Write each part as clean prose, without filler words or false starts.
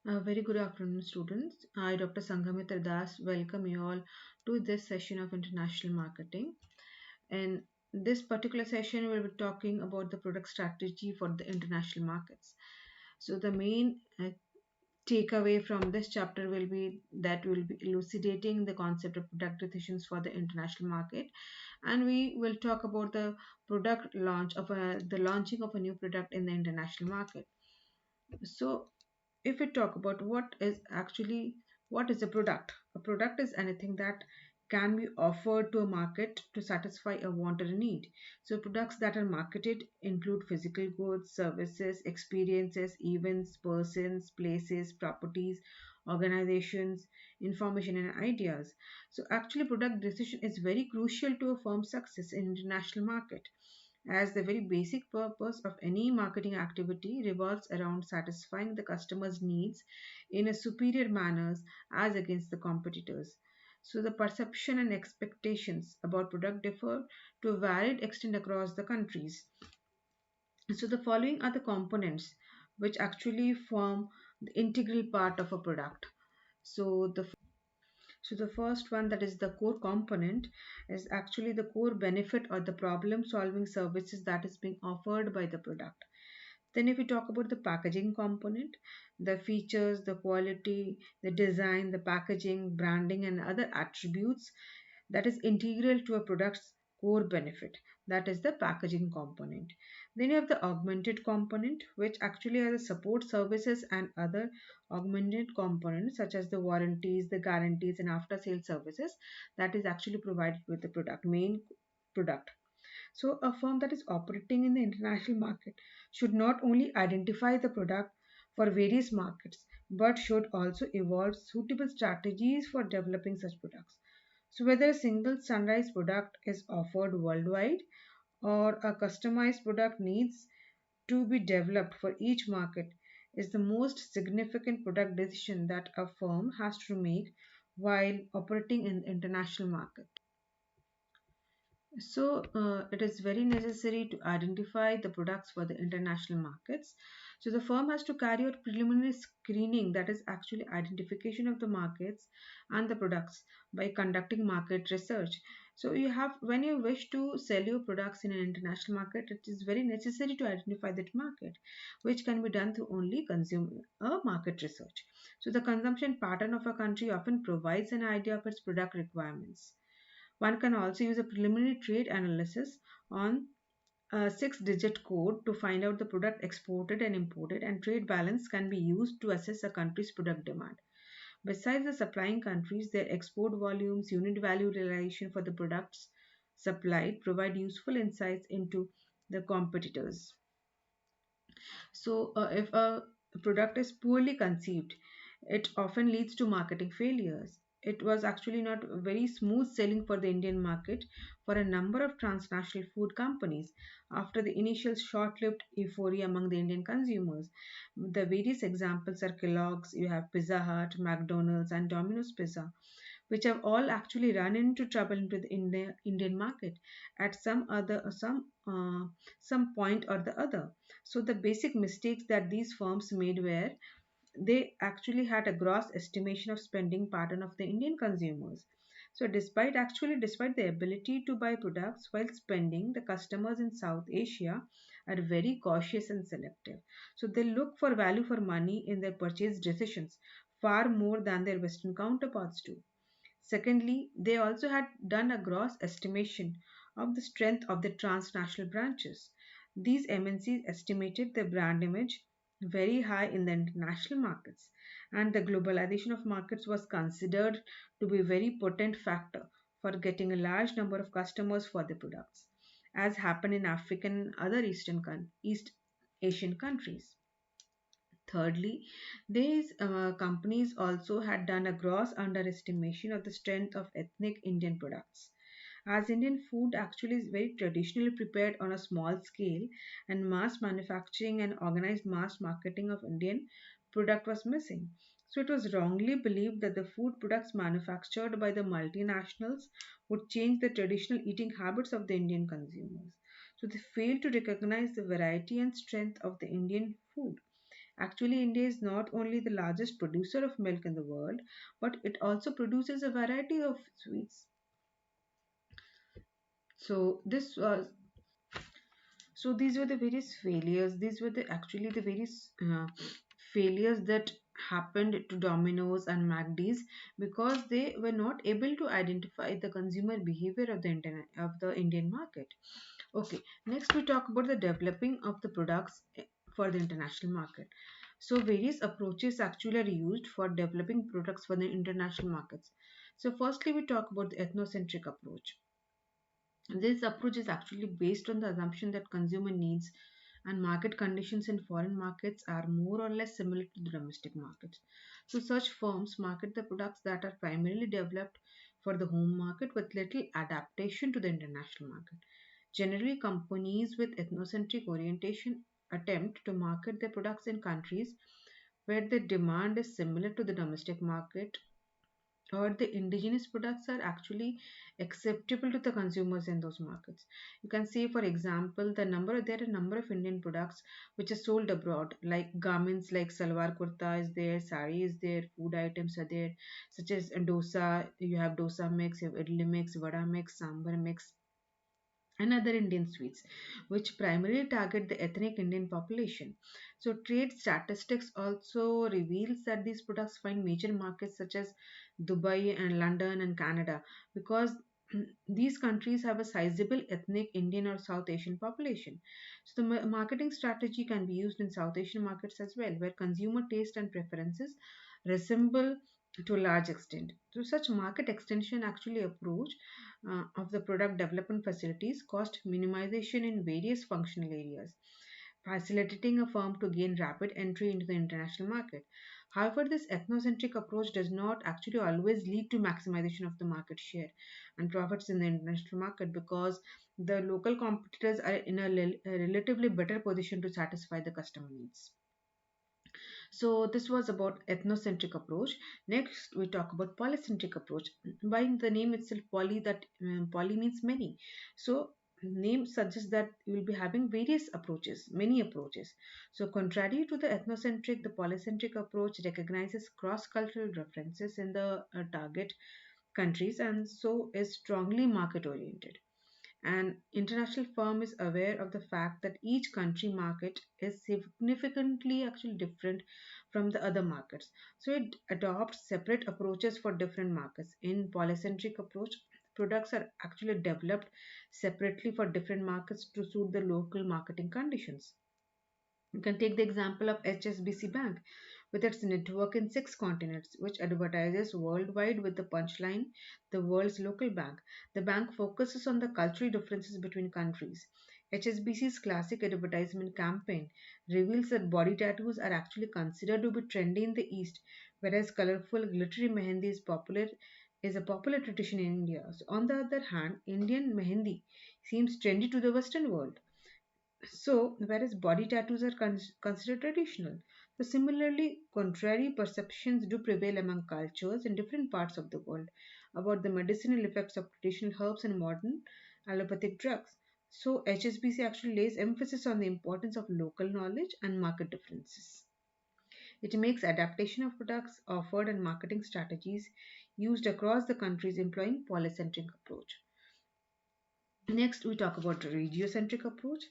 Very good afternoon, students. I, Dr. Sanghamitra Das, welcome you all to this session of international marketing. In this particular session, we'll be talking about the product strategy for the international markets. So, the main takeaway from this chapter will be that we'll be elucidating the concept of product decisions for the international market, and we will talk about the product launch of the launching of a new product in the international market. So, if we talk about what is a product is anything that can be offered to a market to satisfy a want or a need. So products that are marketed include physical goods, services, experiences, events, persons, places, properties, organizations, information, and ideas. So actually product decision is very crucial to a firm's success in international market, as the very basic purpose of any marketing activity revolves around satisfying the customer's needs in a superior manner as against the competitors. So the perception and expectations about product differ to a varied extent across the countries. So the following are the components which actually form the integral part of a product. So the first one, that is the core component, is actually the core benefit or the problem solving services that is being offered by the product. Then if we talk about the packaging component, the features, the quality, the design, the packaging, branding, and other attributes that is integral to a product's core benefit. That is the packaging component. Then you have the augmented component, which actually are the support services and other augmented components such as the warranties, the guarantees, and after sale services that is actually provided with the main product. So, a firm that is operating in the international market should not only identify the product for various markets but should also evolve suitable strategies for developing such products. So, whether a single standardized product is offered worldwide or a customized product needs to be developed for each market is the most significant product decision that a firm has to make while operating in the international market. So, it is very necessary to identify the products for the international markets. So, the firm has to carry out preliminary screening, that is actually identification of the markets and the products by conducting market research. So, you have when you wish to sell your products in an international market, it is very necessary to identify that market, which can be done through only consumer market research. So, the consumption pattern of a country often provides an idea of its product requirements. One can also use a preliminary trade analysis on a six-digit code to find out the product exported and imported, and trade balance can be used to assess a country's product demand. Besides the supplying countries, their export volumes, unit value realization for the products supplied provide useful insights into the competitors. So, if a product is poorly conceived, it often leads to marketing failures. It was actually not very smooth selling for the Indian market for a number of transnational food companies after the initial short lived euphoria among the Indian consumers. The various examples are Kellogg's, you have Pizza Hut, McDonald's, and Domino's Pizza, which have all actually run into trouble into the Indian market at some point or the other. So the basic mistakes that these firms made were they actually had a gross estimation of spending pattern of the Indian consumers. So despite the ability to buy products while spending, the customers in South Asia are very cautious and selective. So they look for value for money in their purchase decisions far more than their Western counterparts do. Secondly, they also had done a gross estimation of the strength of the transnational branches. These MNCs estimated their brand image very high in the international markets, and the globalization of markets was considered to be a very potent factor for getting a large number of customers for the products, as happened in African and other East Asian countries. Thirdly, these companies also had done a gross underestimation of the strength of ethnic Indian products. As Indian food actually is very traditionally prepared on a small scale, and mass manufacturing and organized mass marketing of Indian product was missing. So it was wrongly believed that the food products manufactured by the multinationals would change the traditional eating habits of the Indian consumers. So they failed to recognize the variety and strength of the Indian food, Actually, India is not only the largest producer of milk in the world, but it also produces a variety of sweets. So this was so these were the various failures. These were the actually the various failures that happened to Domino's and McD's because they were not able to identify the consumer behavior of the internet of the Indian market. Okay, next we talk about the developing of the products for the international market. So various approaches actually are used for developing products for the international markets. So firstly, we talk about the ethnocentric approach. This approach is actually based on the assumption that consumer needs and market conditions in foreign markets are more or less similar to the domestic markets. So, such firms market the products that are primarily developed for the home market with little adaptation to the international market. Generally, companies with ethnocentric orientation attempt to market their products in countries where the demand is similar to the domestic market or the indigenous products are actually acceptable to the consumers in those markets. You can see, for example, there are a number of Indian products which are sold abroad, like garments like salwar kurta is there, sari is there, food items are there, such as dosa. You have dosa mix, you have idli mix, vada mix, sambar mix, and other Indian sweets, which primarily target the ethnic Indian population. So, trade statistics also reveals that these products find major markets such as Dubai and London and Canada because these countries have a sizable ethnic Indian or South Asian population. So, the marketing strategy can be used in South Asian markets as well, where consumer taste and preferences resemble to a large extent. So, such market extension actually approach of the product development facilities cost minimization in various functional areas, facilitating a firm to gain rapid entry into the international market. However, this ethnocentric approach does not actually always lead to maximization of the market share and profits in the international market because the local competitors are in a relatively better position to satisfy the customer needs. So this was about ethnocentric approach. Next, we talk about polycentric approach. By the name itself, poly means many. So name suggests that you will be having various approaches, many approaches. So contrary to the ethnocentric, the polycentric approach recognizes cross-cultural references in the target countries and so is strongly market oriented. An international firm is aware of the fact that each country market is significantly actually different from the other markets. So it adopts separate approaches for different markets. In polycentric approach, products are actually developed separately for different markets to suit the local marketing conditions. You can take the example of HSBC Bank with its network in six continents, which advertises worldwide with the punchline, the world's local bank. The bank focuses on the cultural differences between countries. HSBC's classic advertisement campaign reveals that body tattoos are actually considered to be trendy in the East, whereas colorful, glittery mehendi is a popular tradition in India. So on the other hand, Indian mehendi seems trendy to the Western world. So, whereas body tattoos are considered traditional, so similarly, contrary perceptions do prevail among cultures in different parts of the world about the medicinal effects of traditional herbs and modern allopathic drugs. So, HSBC actually lays emphasis on the importance of local knowledge and market differences. It makes adaptation of products offered and marketing strategies used across the countries employing polycentric approach. Next, we talk about the regiocentric approach.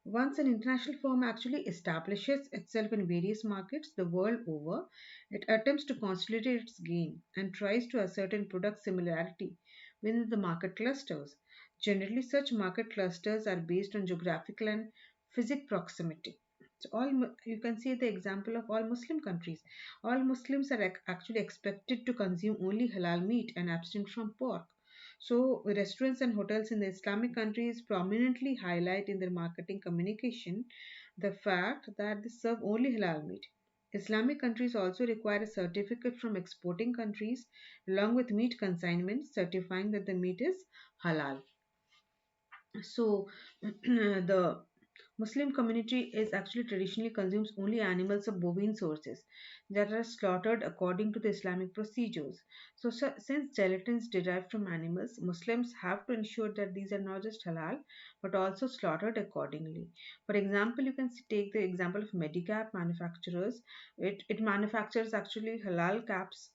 Once an international firm actually establishes itself in various markets the world over, it attempts to consolidate its gain and tries to ascertain product similarity within the market clusters. Generally, such market clusters are based on geographical and physical proximity. So, you can see the example of all Muslim countries. All Muslims are actually expected to consume only halal meat and abstain from pork. So, restaurants and hotels in the Islamic countries prominently highlight in their marketing communication the fact that they serve only halal meat. Islamic countries also require a certificate from exporting countries along with meat consignments certifying that the meat is halal. So, the Muslim community is actually traditionally consumes only animals of bovine sources that are slaughtered according to the Islamic procedures. So since gelatin is derived from animals, Muslims have to ensure that these are not just halal but also slaughtered accordingly. For example, you can take the example of Medicap manufacturers. It manufactures actually halal caps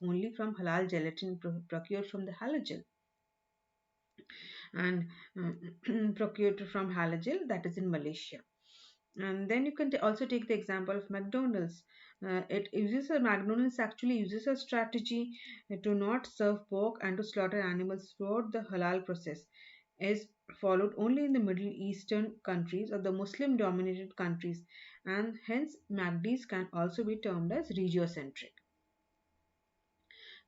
only from halal gelatin procured from the halal and procured from Halagil, that is in Malaysia. And then you can also take the example of McDonald's. McDonald's actually uses a strategy to not serve pork and to slaughter animals throughout the halal process. Is followed only in the Middle Eastern countries or the Muslim dominated countries, and hence MACDs can also be termed as regiocentric.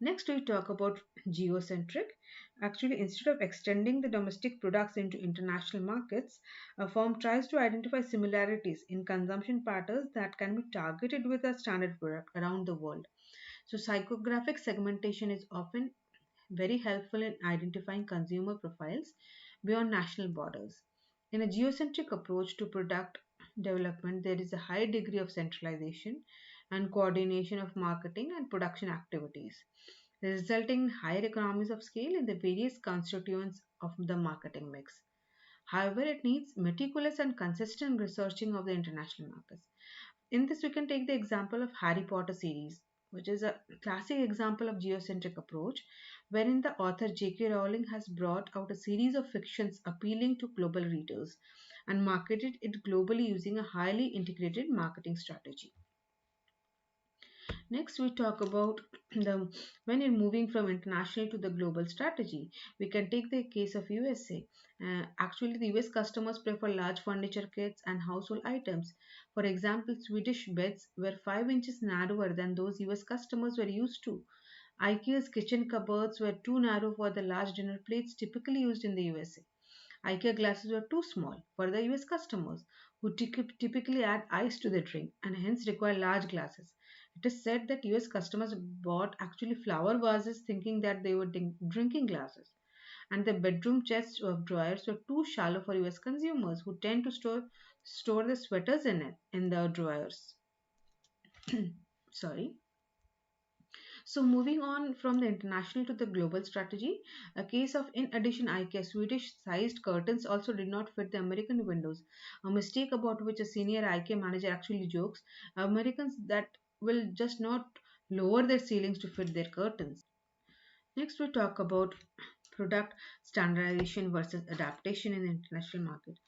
Next, we talk about geocentric. Actually, instead of extending the domestic products into international markets, a firm tries to identify similarities in consumption patterns that can be targeted with a standard product around the world. So, psychographic segmentation is often very helpful in identifying consumer profiles beyond national borders. In a geocentric approach to product development, there is a high degree of centralization and coordination of marketing and production activities, resulting in higher economies of scale in the various constituents of the marketing mix. However, it needs meticulous and consistent researching of the international markets. In this, we can take the example of Harry Potter series, which is a classic example of geocentric approach, wherein the author J.K. Rowling has brought out a series of fictions appealing to global readers and marketed it globally using a highly integrated marketing strategy. Next, we talk about the when you're moving from international to the global strategy. We can take the case of USA. Actually, the US customers prefer large furniture kits and household items. For example, Swedish beds were 5 inches narrower than those US customers were used to. IKEA's kitchen cupboards were too narrow for the large dinner plates typically used in the USA. IKEA glasses were too small for the US customers, who typically add ice to the drink and hence require large glasses. It is said that US customers bought actually flower vases thinking that they were drinking glasses, and the bedroom chests of drawers were too shallow for US consumers, who tend to store their sweaters in it in the drawers. Sorry. So moving on from the international to the global strategy, a case of in addition IKEA Swedish sized curtains also did not fit the American windows, a mistake about which a senior IKEA manager actually jokes Americans that will just not lower their ceilings to fit their curtains. Next we talk about product standardization versus adaptation in the international market.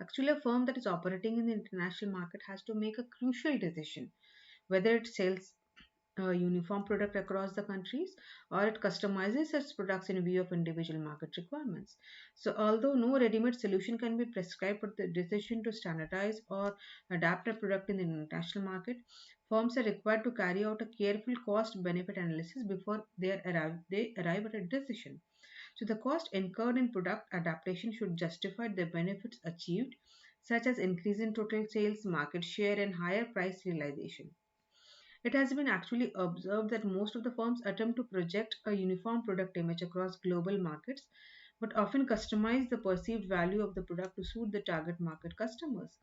Actually, a firm that is operating in the international market has to make a crucial decision whether it sells a uniform product across the countries or it customizes its products in view of individual market requirements. So, although no ready made solution can be prescribed for the decision to standardize or adapt a product in the international market, firms are required to carry out a careful cost benefit analysis before they arrive at a decision. So, the cost incurred in product adaptation should justify the benefits achieved, such as increase in total sales, market share, and higher price realization. It has been actually observed that most of the firms attempt to project a uniform product image across global markets, but often customize the perceived value of the product to suit the target market customers.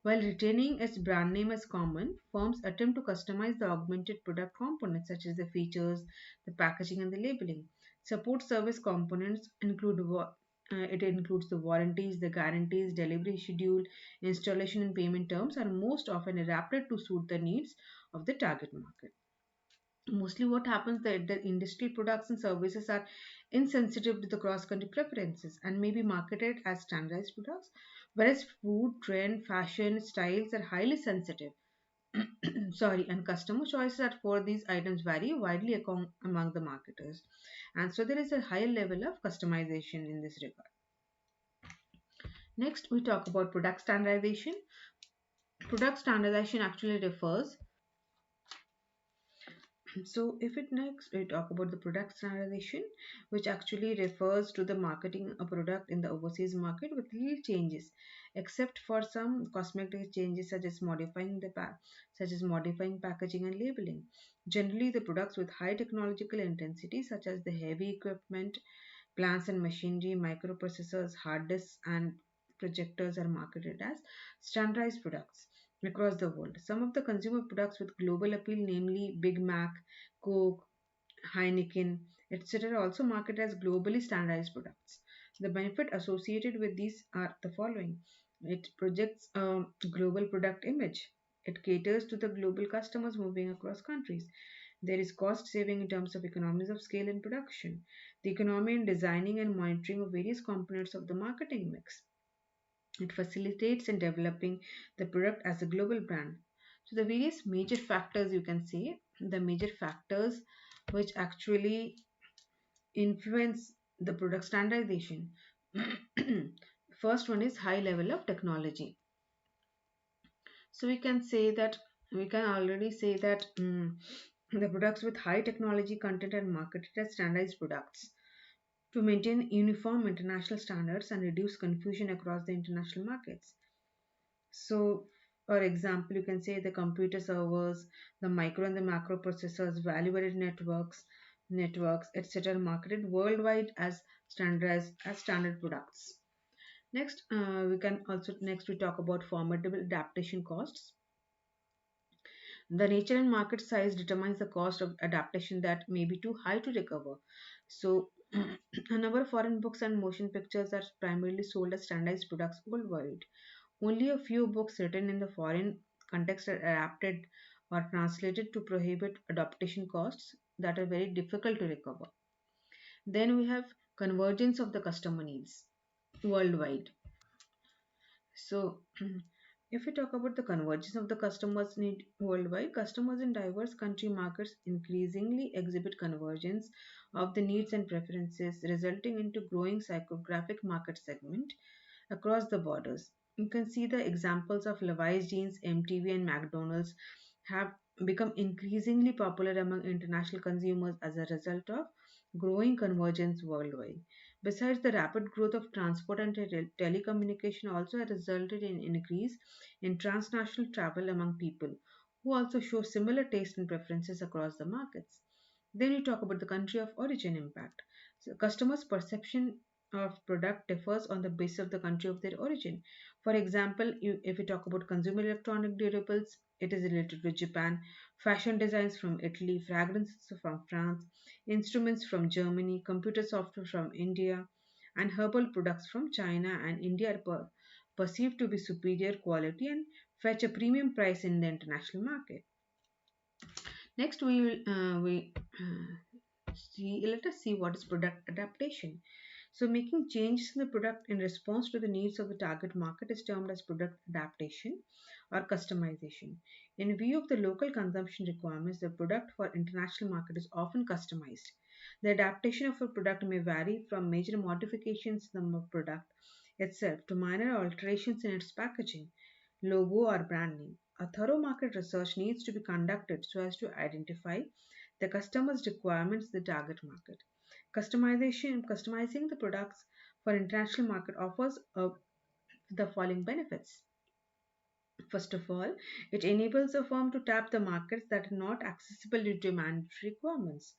While retaining its brand name as common, firms attempt to customize the augmented product components such as the features, the packaging, and the labeling. Support service components it includes the warranties, the guarantees, delivery schedule, installation, and payment terms are most often adapted to suit the needs of the target market. Mostly what happens that the industrial products and services are insensitive to the cross-country preferences and may be marketed as standardized products, whereas food, trend, fashion, styles are highly sensitive. Sorry, and customer choices are for these items vary widely among the marketers. And so there is a high level of customization in this regard. Next, we talk about product standardization. Product standardization actually refers So, if it next we talk about the product standardization, which actually refers to the marketing a product in the overseas market with little changes, except for some cosmetic changes such as modifying packaging and labeling. Generally, the products with high technological intensity, such as the heavy equipment, plants and machinery, microprocessors, hard disks, and projectors are marketed as standardized products across the world. Some of the consumer products with global appeal, namely Big Mac, Coke, Heineken, etc., are also marketed as globally standardized products. The benefit associated with these are the following: it projects a global product image, it caters to the global customers moving across countries. There is cost saving in terms of economies of scale in production, the economy in designing and monitoring of various components of the marketing mix. It facilitates in developing the product as a global brand. So, the various major factors, you can say, the major factors which actually influence the product standardization. First one is high level of technology. So we can already say that the products with high technology content are marketed as standardized products to maintain uniform international standards and reduce confusion across the international markets. So, for example, you can say the computer servers, the micro and the macro processors, value-added networks, etc., marketed worldwide as standard products. Next we talk about formidable adaptation costs. The nature and market size determines the cost of adaptation that may be too high to recover. So, a number of foreign books and motion pictures are primarily sold as standardized products worldwide. Only a few books written in the foreign context are adapted or translated to prohibit adaptation costs that are very difficult to recover. Then we have convergence of the customer needs worldwide. So, if we talk about the convergence of the customers' need worldwide, customers in diverse country markets increasingly exhibit convergence of the needs and preferences, resulting into growing psychographic market segment across the borders. You can see the examples of Levi's jeans, MTV, and McDonald's have become increasingly popular among international consumers as a result of growing convergence worldwide. Besides, the rapid growth of transport and telecommunication also has resulted in increase in transnational travel among people who also show similar taste and preferences across the markets. Then you talk about the country of origin impact. So customers' perception of product differs on the basis of the country of their origin. For example, if we talk about consumer electronic durables, it is related to Japan, fashion designs from Italy, fragrances from France, instruments from Germany, computer software from India, and herbal products from China and India are perceived to be superior quality and fetch a premium price in the international market. Next, let us see what is product adaptation. So, making changes in the product in response to the needs of the target market is termed as product adaptation or customization. In view of the local consumption requirements, the product for international market is often customized. The adaptation of a product may vary from major modifications in the product itself to minor alterations in its packaging, logo, or brand name. A thorough market research needs to be conducted so as to identify the customer's requirements in the target market. Customizing the products for international market offers the following benefits. First of all, it enables a firm to tap the markets that are not accessible due to mandatory requirements.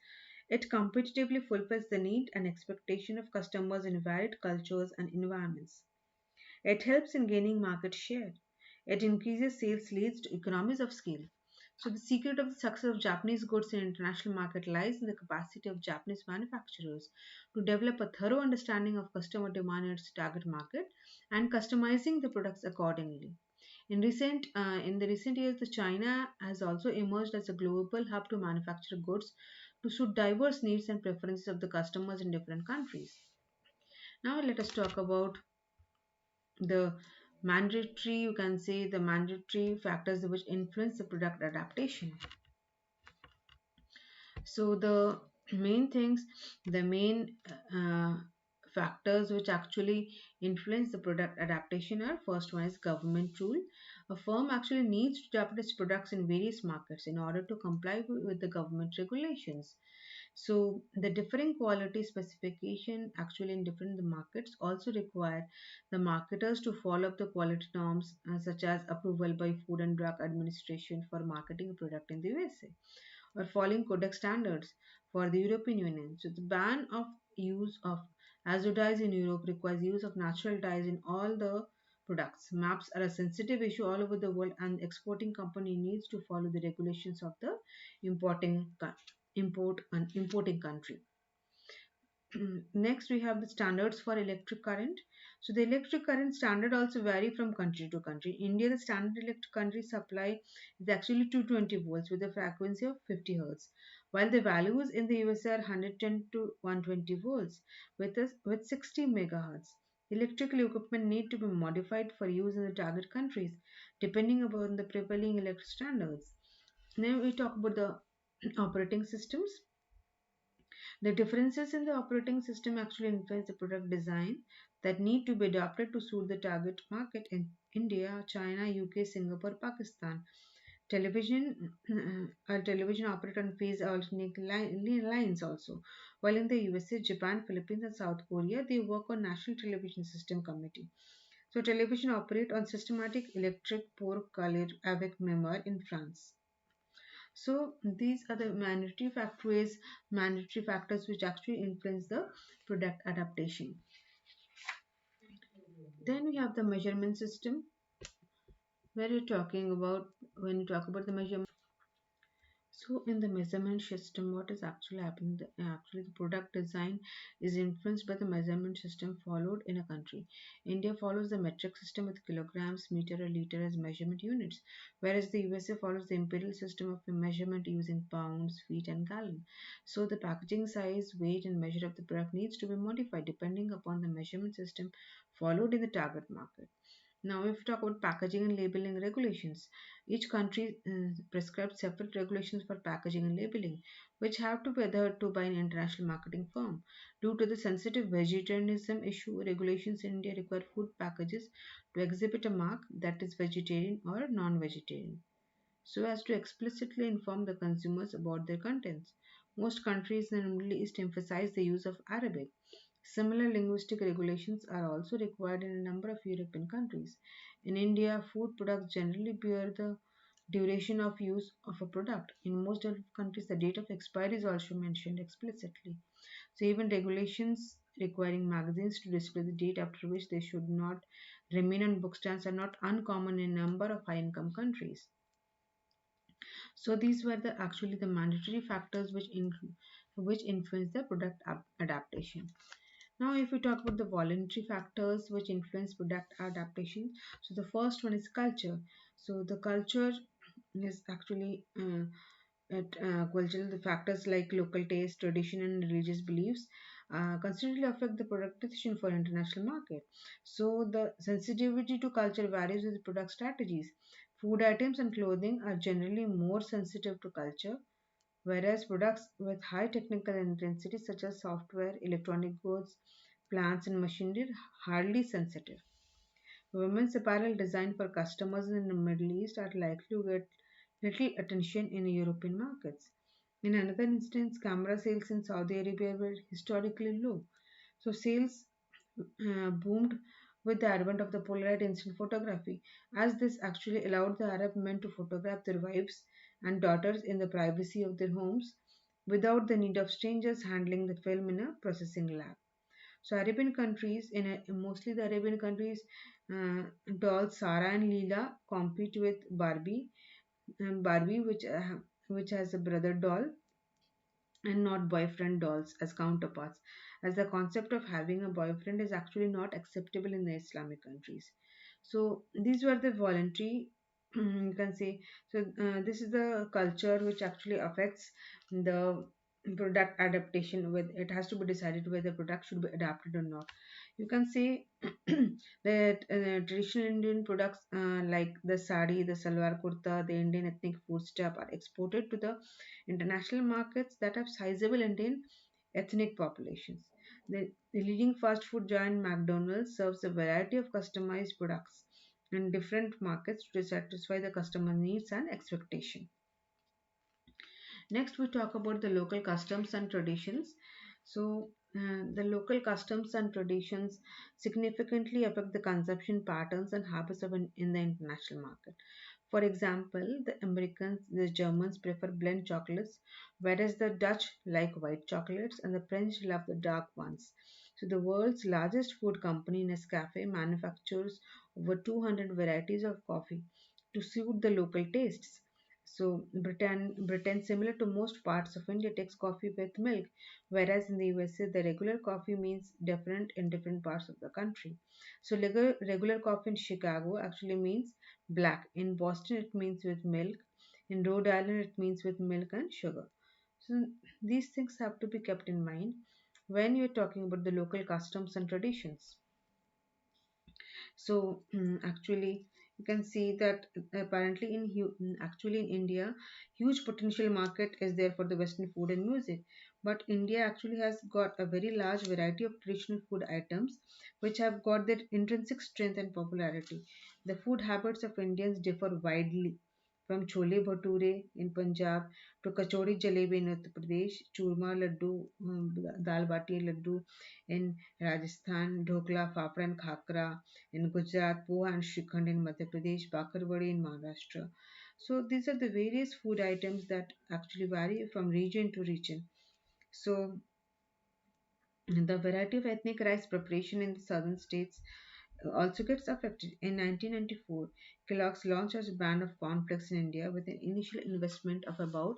It competitively fulfills the need and expectation of customers in varied cultures and environments. It helps in gaining market share. It increases sales, leads to economies of scale. So the secret of the success of Japanese goods in international market lies in the capacity of Japanese manufacturers to develop a thorough understanding of customer demand in its target market and customizing the products accordingly. In the recent years, the China has also emerged as a global hub to manufacture goods to suit diverse needs and preferences of the customers in different countries. Now let us talk about the you can say the mandatory factors which influence the product adaptation. So main things the main factors which actually influence the product adaptation are: first one is government rule. A firm actually needs to adapt its products in various markets in order to comply with the government regulations. So the differing quality specification actually in different markets also require the marketers to follow up the quality norms such as approval by Food and Drug Administration for marketing a product in the USA, or following Codex standards for the European Union. So the ban of use of azo dyes in Europe requires use of natural dyes in all the products. Maps are a sensitive issue all over the world, and exporting company needs to follow the regulations of the importing importing country. Next, we have the standards for electric current. So, the electric current standard also vary from country to country. India, the standard electric country supply is actually 220 volts with a frequency of 50 hertz, while the values in the USA are 110 to 120 volts with 60 megahertz. Electrical equipment need to be modified for use in the target countries, depending upon the prevailing electric standards. Now we talk about the operating systems. The differences in the operating system actually influence the product design that need to be adapted to suit the target market in India, China, UK, Singapore, Pakistan. Television, television operate on phase alternate lines also. While in the USA, Japan, Philippines, and South Korea, they work on National Television System Committee. So television operate on systematic electric pour color avec mémoire in France. So these are the mandatory factors which actually influence the product adaptation. Then we have the measurement system where you're talking about when you talk about the measurement. So in the measurement system, what is actually happening? Actually, the product design is influenced by the measurement system followed in a country. India follows the metric system with kilograms, meter, or liter as measurement units, whereas the USA follows the imperial system of measurement using pounds, feet, and gallon. So the packaging size, weight, and measure of the product needs to be modified depending upon the measurement system followed in the target market. Now, if we talk about packaging and labeling regulations, each country prescribes separate regulations for packaging and labeling, which have to be adhered to by an international marketing firm. Due to the sensitive vegetarianism issue, regulations in India require food packages to exhibit a mark that is vegetarian or non vegetarian so as to explicitly inform the consumers about their contents. Most countries in the Middle East emphasize the use of Arabic. Similar linguistic regulations are also required in a number of European countries. In India, food products generally bear the duration of use of a product. In most developed countries, the date of expiry is also mentioned explicitly. So, even regulations requiring magazines to display the date after which they should not remain on bookstands are not uncommon in a number of high income countries. So these were the actually the mandatory factors which influence the product adaptation. Now, if we talk about the voluntary factors which influence product adaptation, so the first one is culture. So the culture is actually cultural the factors like local taste, tradition, and religious beliefs constantly affect the product decision for international market. So the sensitivity to culture varies with product strategies. Food items and clothing are generally more sensitive to culture, whereas products with high technical intensity such as software, electronic goods, plants, and machinery are hardly sensitive. Women's apparel designed for customers in the Middle East are likely to get little attention in European markets. In another instance, camera sales in Saudi Arabia were historically low. So sales boomed with the advent of the Polaroid instant photography, as this actually allowed the Arab men to photograph their wives and daughters in the privacy of their homes without the need of strangers handling the film in a processing lab. So Arabian countries, mostly the Arabian countries, dolls Sarah and Leela compete with Barbie, which has a brother doll and not boyfriend dolls as counterparts, as the concept of having a boyfriend is actually not acceptable in the Islamic countries. So these were the voluntary, you can say. So this is the culture which actually affects the product adaptation. With it has to be decided whether product should be adapted or not. You can say that traditional Indian products like the sari, the salwar kurta, the Indian ethnic food stuff are exported to the international markets that have sizable Indian ethnic populations. The leading fast food giant McDonald's serves a variety of customized products in different markets to satisfy the customer needs and expectation. Next, we talk about the local customs and traditions. So, the local customs and traditions significantly affect the consumption patterns and habits in the international market. For example, the Americans, the Germans prefer blend chocolates, whereas the Dutch like white chocolates and the French love the dark ones. So, the world's largest food company, Nescafe, manufactures over 200 varieties of coffee to suit the local tastes. So Britain, similar to most parts of India, takes coffee with milk, whereas in the USA, the regular coffee means different in different parts of the country. So regular coffee in Chicago actually means black. In Boston, it means with milk. In Rhode Island, it means with milk and sugar. So these things have to be kept in mind when you're talking about the local customs and traditions. So actually, you can see that apparently actually in India, huge potential market is there for the Western food and music. But India actually has got a very large variety of traditional food items, which have got their intrinsic strength and popularity. The food habits of Indians differ widely. From chole bhature in Punjab to kachori jalebi in Uttar Pradesh, churma laddu, dal bati laddu in Rajasthan, dhokla, fafra and khakra in Gujarat, poha and shrikhand in Madhya Pradesh, bakarwadi in Maharashtra. So these are the various food items that actually vary from region to region. So the variety of ethnic rice preparation in the southern states also gets affected. In 1994, Kellogg's launched as a brand of cornflakes in India with an initial investment of about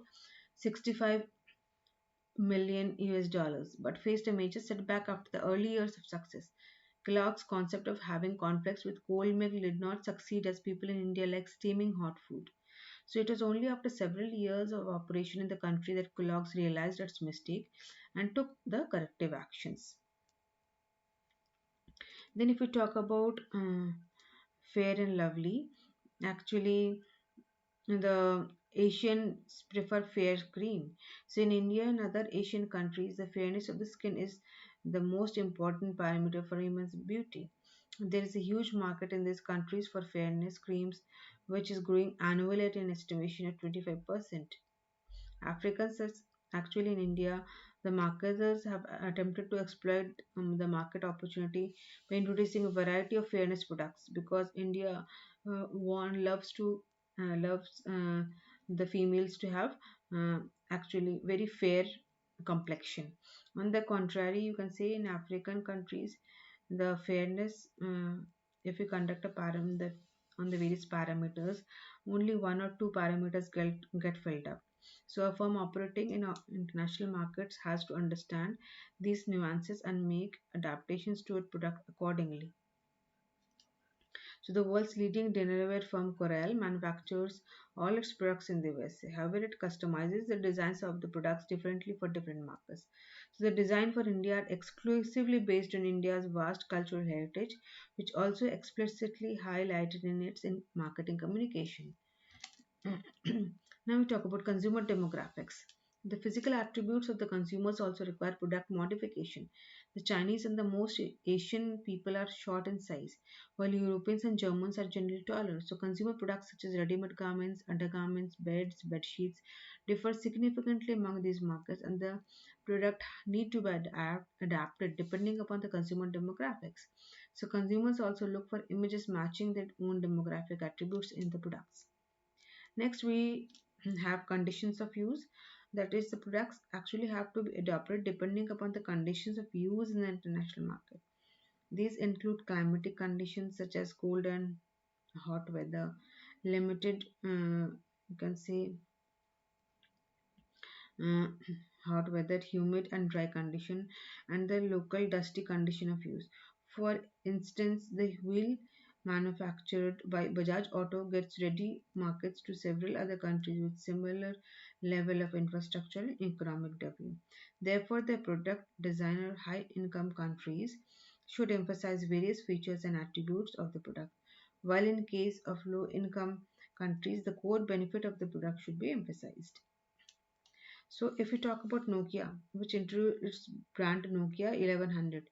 65 million US dollars, but faced a major setback after the early years of success. Kellogg's concept of having cornflakes with cold milk did not succeed as people in India like steaming hot food. So it was only after several years of operation in the country that Kellogg's realized its mistake and took the corrective actions. Then, if we talk about Fair and Lovely, actually the Asians prefer fair cream. So in India and other Asian countries, the fairness of the skin is the most important parameter for women's beauty. There is a huge market in these countries for fairness creams, which is growing annually at an estimation of 25%. Africans, actually in India, the marketers have attempted to exploit the market opportunity by introducing a variety of fairness products because India one loves the females to have uh, actually very fair complexion. On the contrary, you can say in African countries, the fairness, if you conduct a on the various parameters, only one or two parameters get filled up. So, a firm operating in international markets has to understand these nuances and make adaptations to its product accordingly. So, the world's leading dinnerware firm Corel manufactures all its products in the USA. However, it customizes the designs of the products differently for different markets. So, the design for India are exclusively based on India's vast cultural heritage, which also explicitly highlighted in its marketing communication. Now we talk about consumer demographics. The physical attributes of the consumers also require product modification. The Chinese and the most Asian people are short in size, while Europeans and Germans are generally taller. So consumer products such as ready-made garments, undergarments, beds, bed sheets differ significantly among these markets, and the product need to be adapted depending upon the consumer demographics. So consumers also look for images matching their own demographic attributes in the products. Next, we have conditions of use. That is, the products actually have to be adopted depending upon the conditions of use in the international market. These include climatic conditions such as cold and hot weather, limited, you can say, uh, hot weather, humid and dry condition, and the local dusty condition of use. For instance, the wheel manufactured by Bajaj Auto gets ready markets to several other countries with similar level of infrastructure and economic development. Therefore, the product designer high income countries should emphasize various features and attributes of the product, while in case of low income countries, the core benefit of the product should be emphasized. So, if we talk about Nokia, which introduced its brand Nokia 1100,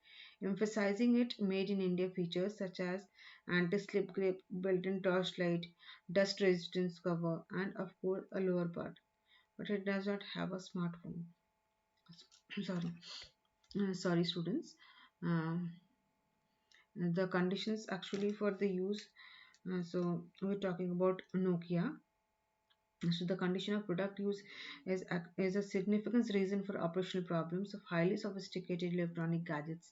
emphasizing it made in India features such as anti-slip grip, built-in torchlight, dust resistance cover, and of course a lower part. But it does not have a smartphone. Sorry, sorry, students. Um, the conditions actually for the use. So we're talking about Nokia. So the condition of product use is a significant reason for operational problems of highly sophisticated electronic gadgets.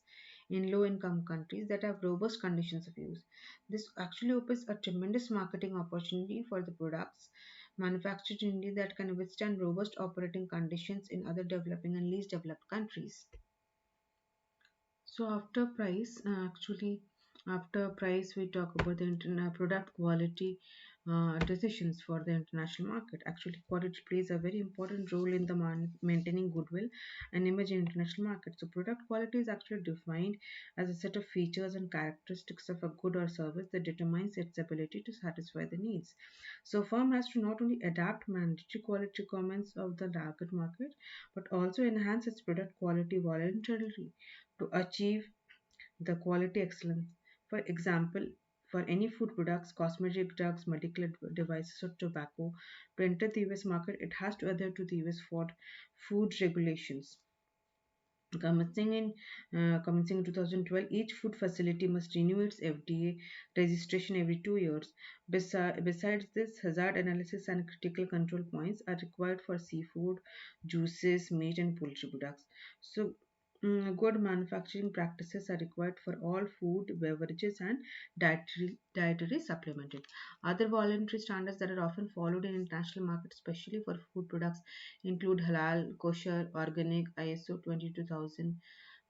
in low income countries that have robust conditions of use. This actually opens a tremendous marketing opportunity for the products manufactured in India that can withstand robust operating conditions in other developing and least developed countries. So after price, we talk about the product quality decisions for the international market. Actually, quality plays a very important role in the maintaining goodwill and image in international market. So, product quality is actually defined as a set of features and characteristics of a good or service that determines its ability to satisfy the needs. So, firm has to not only adapt mandatory quality requirements of the target market, but also enhance its product quality voluntarily to achieve the quality excellence. For example, for any food products, cosmetic drugs, medical devices, or tobacco, to enter the US market, it has to adhere to the US food regulations. Commencing in 2012, each food facility must renew its FDA registration every 2 years. Besides this, hazard analysis and critical control points are required for seafood, juices, meat, and poultry products. So, good manufacturing practices are required for all food, beverages, and dietary supplemented. Other voluntary standards that are often followed in international markets, especially for food products, include halal, kosher, organic, ISO 22000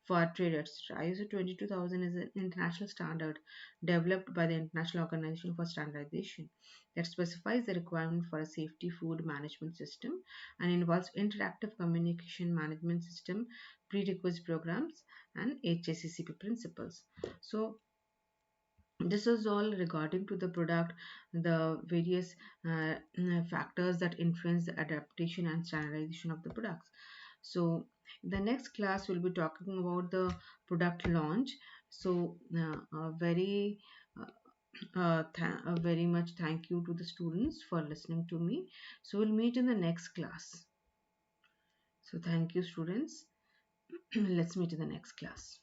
for trade, etc. ISO 22000 is an international standard developed by the International Organization for Standardization that specifies the requirement for a safety food management system and involves interactive communication management system, prerequisite programs, and HACCP principles. So, this is all regarding to the product, the various factors that influence the adaptation and standardization of the products. So the next class we'll be talking about the product launch. So very much thank you to the students for listening to me. So we'll meet in the next class. So thank you, students. Let's meet in the next class.